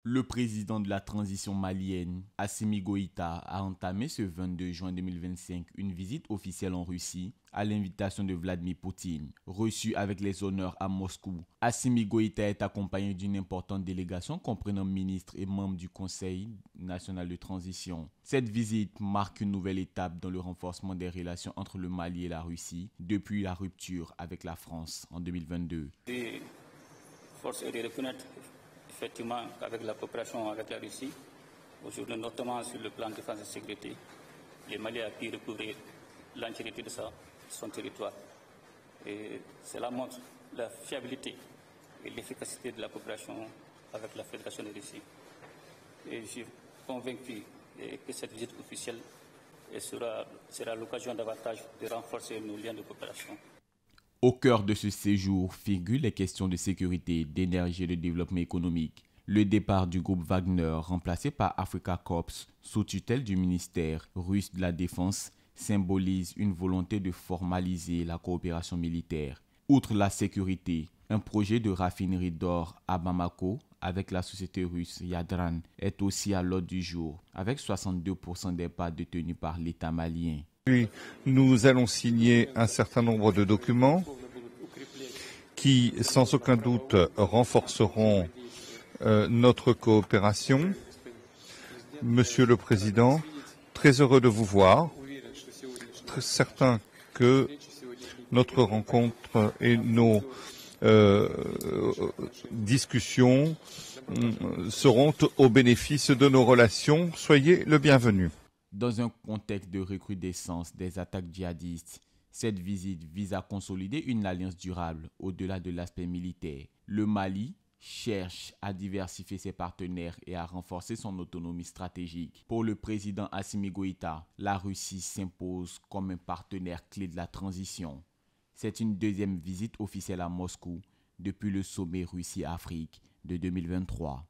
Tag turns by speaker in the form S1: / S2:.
S1: Le président de la transition malienne, Assimi Goïta, a entamé ce 22 juin 2025 une visite officielle en Russie à l'invitation de Vladimir Poutine. Reçu avec les honneurs à Moscou, Assimi Goïta est accompagné d'une importante délégation comprenant ministres et membres du Conseil national de transition. Cette visite marque une nouvelle étape dans le renforcement des relations entre le Mali et la Russie depuis la rupture avec la France en 2022.
S2: Force est de reconnaître effectivement qu'avec la coopération avec la Russie, aujourd'hui notamment sur le plan de défense et sécurité, le Mali a pu recouvrir l'entièreté de son territoire. Et cela montre la fiabilité et l'efficacité de la coopération avec la Fédération de Russie. Et je suis convaincu que cette visite officielle sera l'occasion davantage de renforcer nos liens de coopération.
S1: Au cœur de ce séjour figurent les questions de sécurité, d'énergie et de développement économique. Le départ du groupe Wagner, remplacé par Africa Corps, sous tutelle du ministère russe de la Défense, symbolise une volonté de formaliser la coopération militaire. Outre la sécurité, un projet de raffinerie d'or à Bamako avec la société russe Yadran est aussi à l'ordre du jour, avec 62% des parts détenues par l'État malien.
S3: Puis, nous allons signer un certain nombre de documents qui, sans aucun doute, renforceront notre coopération. Monsieur le Président, très heureux de vous voir, très certain que notre rencontre et nos discussions seront au bénéfice de nos relations. Soyez le bienvenu.
S1: Dans un contexte de recrudescence des attaques djihadistes, cette visite vise à consolider une alliance durable au-delà de l'aspect militaire. Le Mali cherche à diversifier ses partenaires et à renforcer son autonomie stratégique. Pour le président Assimi Goïta, la Russie s'impose comme un partenaire clé de la transition. C'est une deuxième visite officielle à Moscou depuis le sommet Russie-Afrique de 2023.